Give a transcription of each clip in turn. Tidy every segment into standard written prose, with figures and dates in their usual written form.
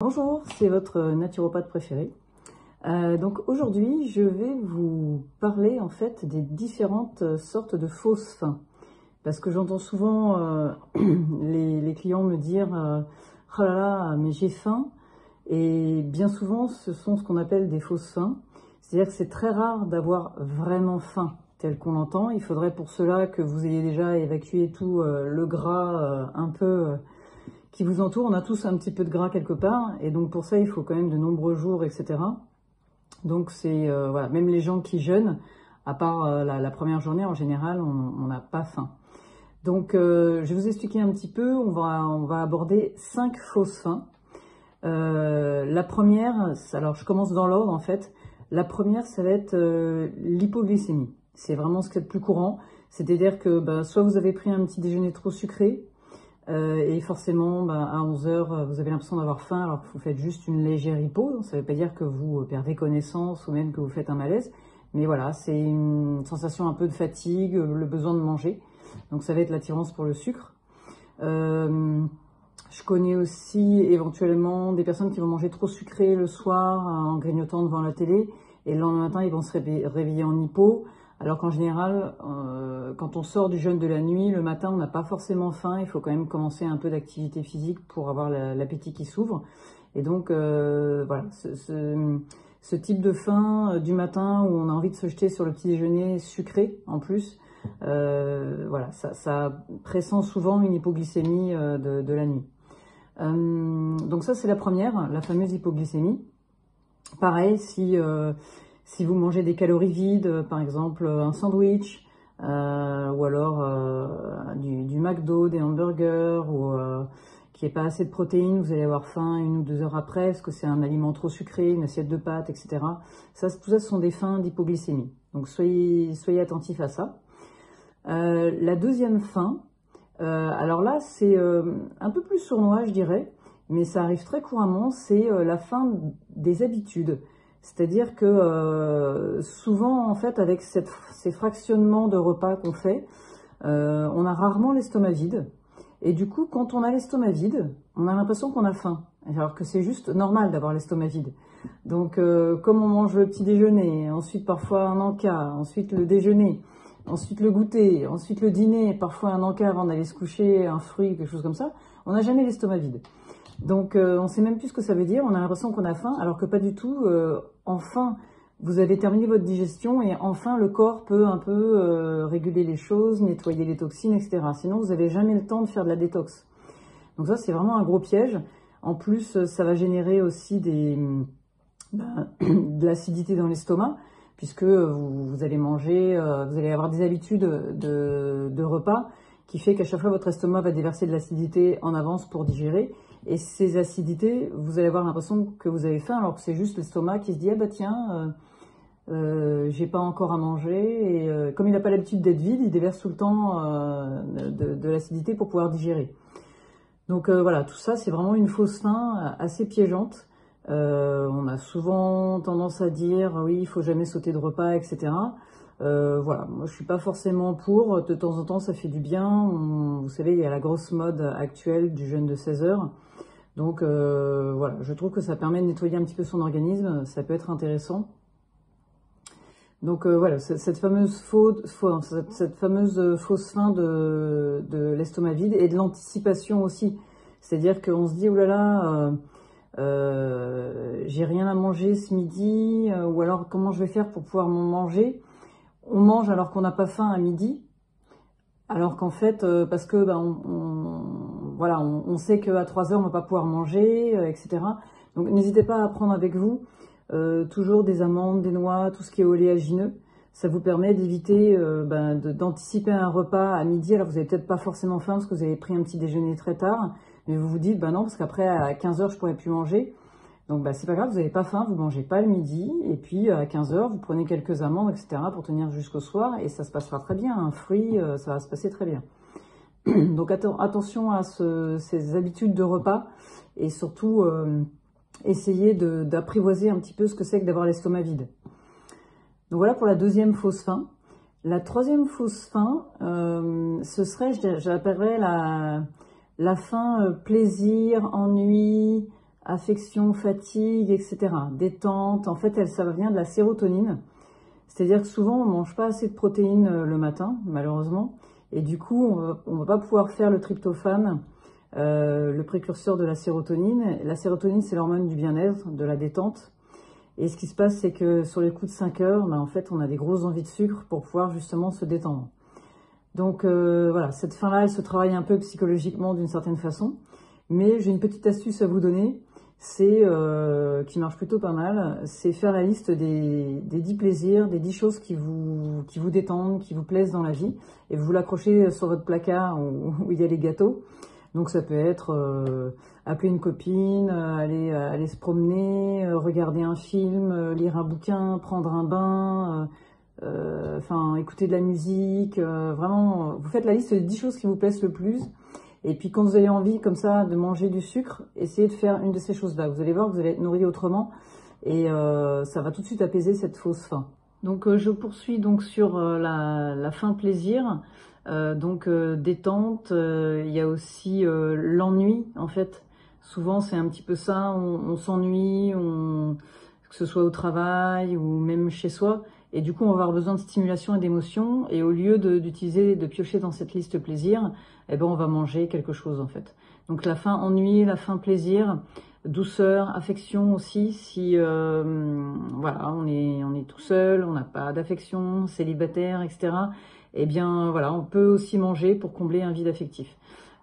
Bonjour, c'est votre naturopathe préféré. Donc aujourd'hui, je vais vous parler en fait des différentes sortes de fausses faims. Parce que j'entends souvent les clients me dire oh là là, mais j'ai faim. Et bien souvent, ce sont ce qu'on appelle des fausses faims. C'est-à-dire que c'est très rare d'avoir vraiment faim tel qu'on l'entend. Il faudrait pour cela que vous ayez déjà évacué tout le gras un peu qui vous entoure. On a tous un petit peu de gras quelque part, et donc pour ça, il faut quand même de nombreux jours, etc. Donc c'est, voilà, même les gens qui jeûnent, à part la première journée, en général, on n'a pas faim. Donc je vais vous expliquer un petit peu, on va aborder 5 fausses faims. La première, alors je commence dans l'ordre en fait. La première, ça va être l'hypoglycémie. C'est vraiment ce qui est le plus courant. C'est-à-dire que soit vous avez pris un petit déjeuner trop sucré, et forcément, à 11 h, vous avez l'impression d'avoir faim alors que vous faites juste une légère hypo. Ça ne veut pas dire que vous perdez connaissance ou même que vous faites un malaise. Mais voilà, c'est une sensation un peu de fatigue, le besoin de manger. Donc ça va être l'attirance pour le sucre. Je connais aussi éventuellement des personnes qui vont manger trop sucré le soir en grignotant devant la télé. Et le lendemain matin, ils vont se réveiller en hypo. Alors qu'en général, quand on sort du jeûne de la nuit, le matin, on n'a pas forcément faim. Il faut quand même commencer un peu d'activité physique pour avoir l'appétit qui s'ouvre. Et donc, voilà, ce type de faim du matin où on a envie de se jeter sur le petit déjeuner sucré, en plus, voilà, ça pressent souvent une hypoglycémie de la nuit. Donc ça, c'est la première, la fameuse hypoglycémie. Pareil, si vous mangez des calories vides, par exemple un sandwich, ou alors du McDo, des hamburgers, ou qu'il n'y ait pas assez de protéines, vous allez avoir faim 1 ou 2 heures après, parce que c'est un aliment trop sucré, une assiette de pâtes, etc. Tout ça, ce sont des faims d'hypoglycémie. Donc soyez attentifs à ça. La deuxième faim, alors là, c'est un peu plus sournois, je dirais, mais ça arrive très couramment, c'est la faim des habitudes. C'est-à-dire que souvent, en fait, avec ces fractionnements de repas qu'on fait, on a rarement l'estomac vide. Et du coup, quand on a l'estomac vide, on a l'impression qu'on a faim. Alors que c'est juste normal d'avoir l'estomac vide. Donc, comme on mange le petit déjeuner, ensuite parfois un encas, ensuite le déjeuner, ensuite le goûter, ensuite le dîner, parfois un encas avant d'aller se coucher, un fruit, quelque chose comme ça, on n'a jamais l'estomac vide. Donc on ne sait même plus ce que ça veut dire, on a l'impression qu'on a faim, alors que pas du tout. Enfin, vous avez terminé votre digestion et enfin le corps peut un peu réguler les choses, nettoyer les toxines, etc. Sinon, vous n'avez jamais le temps de faire de la détox. Donc ça, c'est vraiment un gros piège. En plus, ça va générer aussi de l'acidité dans l'estomac, puisque vous allez manger, vous allez avoir des habitudes de repas qui fait qu'à chaque fois votre estomac va déverser de l'acidité en avance pour digérer, et ces acidités, vous allez avoir l'impression que vous avez faim alors que c'est juste l'estomac qui se dit ah bah tiens, j'ai pas encore à manger, et comme il n'a pas l'habitude d'être vide, il déverse tout le temps de l'acidité pour pouvoir digérer. Donc voilà, tout ça c'est vraiment une fausse faim assez piégeante. On a souvent tendance à dire oui, il faut jamais sauter de repas, etc. Voilà, moi je suis pas forcément pour. De temps en temps, ça fait du bien. Vous savez, il y a la grosse mode actuelle du jeûne de 16 heures. Donc voilà, je trouve que ça permet de nettoyer un petit peu son organisme. Ça peut être intéressant. Donc voilà, cette fameuse fausse faim de l'estomac vide et de l'anticipation aussi. C'est-à-dire qu'on se dit, oh là là, j'ai rien à manger ce midi, ou alors comment je vais faire pour pouvoir m'en manger. On mange alors qu'on n'a pas faim à midi, alors qu'en fait, parce que voilà, on sait qu'à 3 heures on ne va pas pouvoir manger, etc. Donc n'hésitez pas à prendre avec vous toujours des amandes, des noix, tout ce qui est oléagineux. Ça vous permet d'éviter d'anticiper un repas à midi. Alors vous n'avez peut-être pas forcément faim parce que vous avez pris un petit déjeuner très tard, mais vous vous dites non, parce qu'après à 15 heures je pourrais plus manger. Donc c'est pas grave, vous n'avez pas faim, vous mangez pas le midi, et puis à 15 heures vous prenez quelques amandes, etc. pour tenir jusqu'au soir, et ça se passera très bien. Un fruit, ça va se passer très bien. Donc attention à ces habitudes de repas, et surtout essayez d'apprivoiser un petit peu ce que c'est que d'avoir l'estomac vide. Donc voilà pour la deuxième fausse faim. La troisième fausse faim, ce serait, j'appellerais la faim plaisir, ennui, affection, fatigue, etc. Détente, en fait, ça vient de la sérotonine. C'est-à-dire que souvent, on mange pas assez de protéines le matin, malheureusement. Et du coup, on va pas pouvoir faire le tryptophane, le précurseur de la sérotonine. La sérotonine, c'est l'hormone du bien-être, de la détente. Et ce qui se passe, c'est que sur les coups de 5 heures, en fait, on a des grosses envies de sucre pour pouvoir justement se détendre. Donc voilà, cette faim-là, elle se travaille un peu psychologiquement d'une certaine façon. Mais j'ai une petite astuce à vous donner, c'est qui marche plutôt pas mal, c'est faire la liste des 10 plaisirs, des 10 choses qui vous détendent, qui vous plaisent dans la vie, et vous l'accrochez sur votre placard où il y a les gâteaux. Donc ça peut être appeler une copine, aller se promener, regarder un film, lire un bouquin, prendre un bain, enfin écouter de la musique, vraiment, vous faites la liste des 10 choses qui vous plaisent le plus. Et puis quand vous avez envie comme ça de manger du sucre, essayez de faire une de ces choses-là. Vous allez voir que vous allez être nourri autrement et ça va tout de suite apaiser cette fausse faim. Donc je poursuis donc sur la faim plaisir, détente. Il y a aussi l'ennui en fait. Souvent c'est un petit peu ça, on s'ennuie, que ce soit au travail ou même chez soi. Et du coup, on va avoir besoin de stimulation et d'émotion. Et au lieu de piocher dans cette liste plaisir, eh ben, on va manger quelque chose, en fait. Donc, la faim ennui, la faim plaisir, douceur, affection aussi. Si, voilà, on est tout seul, on n'a pas d'affection, célibataire, etc. Eh bien, voilà, on peut aussi manger pour combler un vide affectif.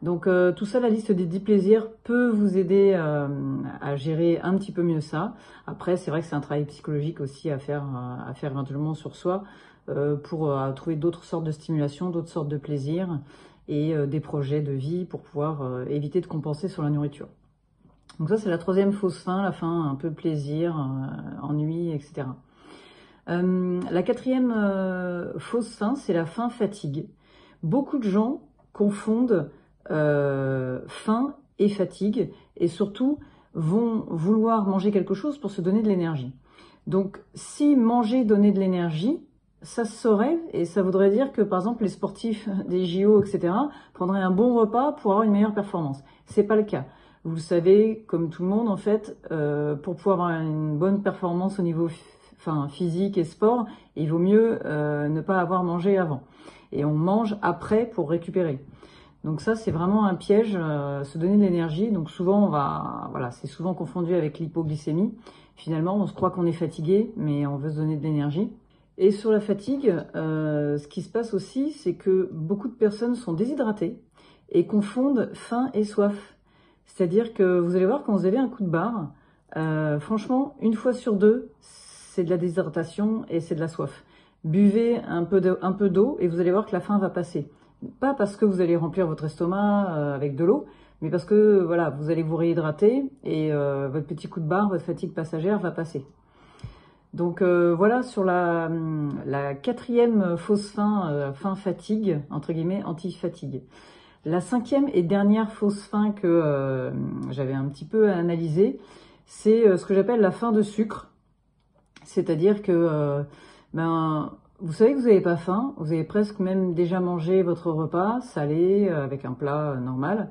Donc tout ça, la liste des 10 plaisirs peut vous aider à gérer un petit peu mieux ça. Après, c'est vrai que c'est un travail psychologique aussi à faire éventuellement sur soi pour trouver d'autres sortes de stimulations, d'autres sortes de plaisirs et des projets de vie pour pouvoir éviter de compenser sur la nourriture. Donc ça, c'est la troisième fausse faim, la faim un peu plaisir, ennui, etc. La quatrième fausse faim, c'est la faim fatigue. Beaucoup de gens confondent faim et fatigue, et surtout vont vouloir manger quelque chose pour se donner de l'énergie. Donc si manger donnait de l'énergie, ça se saurait, et ça voudrait dire que par exemple les sportifs des JO, etc. prendraient un bon repas pour avoir une meilleure performance. C'est pas le cas. Vous le savez, comme tout le monde en fait, pour pouvoir avoir une bonne performance au niveau physique et sport, il vaut mieux ne pas avoir mangé avant. Et on mange après pour récupérer. Donc ça, c'est vraiment un piège, se donner de l'énergie. Donc souvent, c'est souvent confondu avec l'hypoglycémie. Finalement, on se croit qu'on est fatigué, mais on veut se donner de l'énergie. Et sur la fatigue, ce qui se passe aussi, c'est que beaucoup de personnes sont déshydratées et confondent faim et soif. C'est-à-dire que vous allez voir, quand vous avez un coup de barre, franchement, une fois sur deux, c'est de la déshydratation et c'est de la soif. Buvez un peu d'eau et vous allez voir que la faim va passer. Pas parce que vous allez remplir votre estomac avec de l'eau, mais parce que voilà, vous allez vous réhydrater et votre petit coup de barre, votre fatigue passagère va passer. Donc voilà sur la quatrième fausse faim, faim fatigue, entre guillemets, anti-fatigue. La cinquième et dernière fausse faim que j'avais un petit peu analysée, c'est ce que j'appelle la faim de sucre. C'est-à-dire que vous savez que vous n'avez pas faim, vous avez presque même déjà mangé votre repas salé avec un plat normal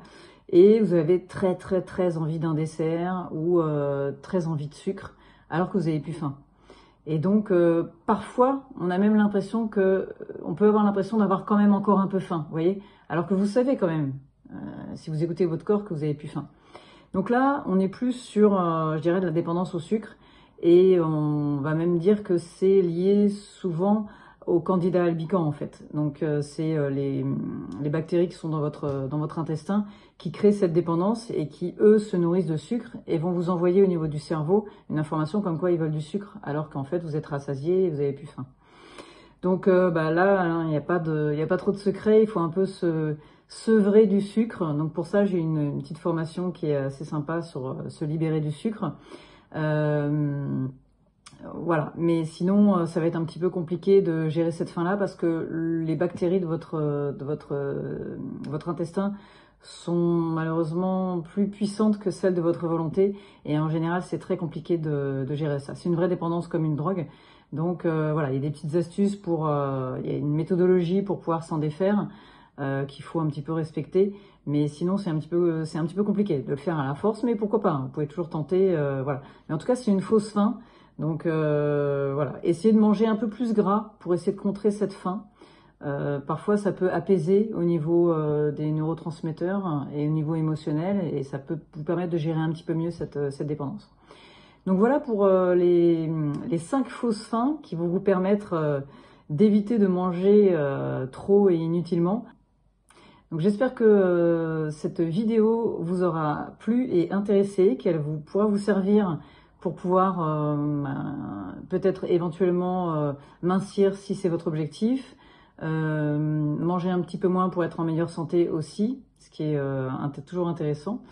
et vous avez très très très envie d'un dessert ou très envie de sucre alors que vous n'avez plus faim. Et donc parfois on a même l'impression on peut avoir l'impression d'avoir quand même encore un peu faim, vous voyez, alors que vous savez quand même, si vous écoutez votre corps, que vous n'avez plus faim. Donc là on est plus sur, je dirais, de la dépendance au sucre. Et on va même dire que c'est lié souvent au candida albicans en fait. Donc c'est les bactéries qui sont dans votre intestin qui créent cette dépendance et qui eux se nourrissent de sucre et vont vous envoyer au niveau du cerveau une information comme quoi ils veulent du sucre alors qu'en fait vous êtes rassasié et vous avez plus faim. Donc là il n'y a pas trop de secret, il faut un peu se sevrer du sucre. Donc pour ça j'ai une petite formation qui est assez sympa sur se libérer du sucre. Voilà, mais sinon ça va être un petit peu compliqué de gérer cette faim-là parce que les bactéries de votre intestin sont malheureusement plus puissantes que celles de votre volonté et en général c'est très compliqué de gérer ça. C'est une vraie dépendance comme une drogue. Donc voilà, il y a des petites astuces il y a une méthodologie pour pouvoir s'en défaire. qu'il faut un petit peu respecter. Mais sinon, c'est un petit peu compliqué de le faire à la force, mais pourquoi pas, hein, vous pouvez toujours tenter, voilà. Mais en tout cas, c'est une fausse faim. Donc voilà, essayez de manger un peu plus gras pour essayer de contrer cette faim. Parfois, ça peut apaiser au niveau des neurotransmetteurs et au niveau émotionnel, et ça peut vous permettre de gérer un petit peu mieux cette dépendance. Donc voilà pour les 5 fausses faims qui vont vous permettre d'éviter de manger trop et inutilement. Donc j'espère que cette vidéo vous aura plu et intéressé, qu'elle pourra vous servir pour pouvoir peut-être éventuellement mincir si c'est votre objectif, manger un petit peu moins pour être en meilleure santé aussi, ce qui est toujours intéressant.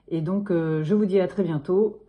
Et donc je vous dis à très bientôt.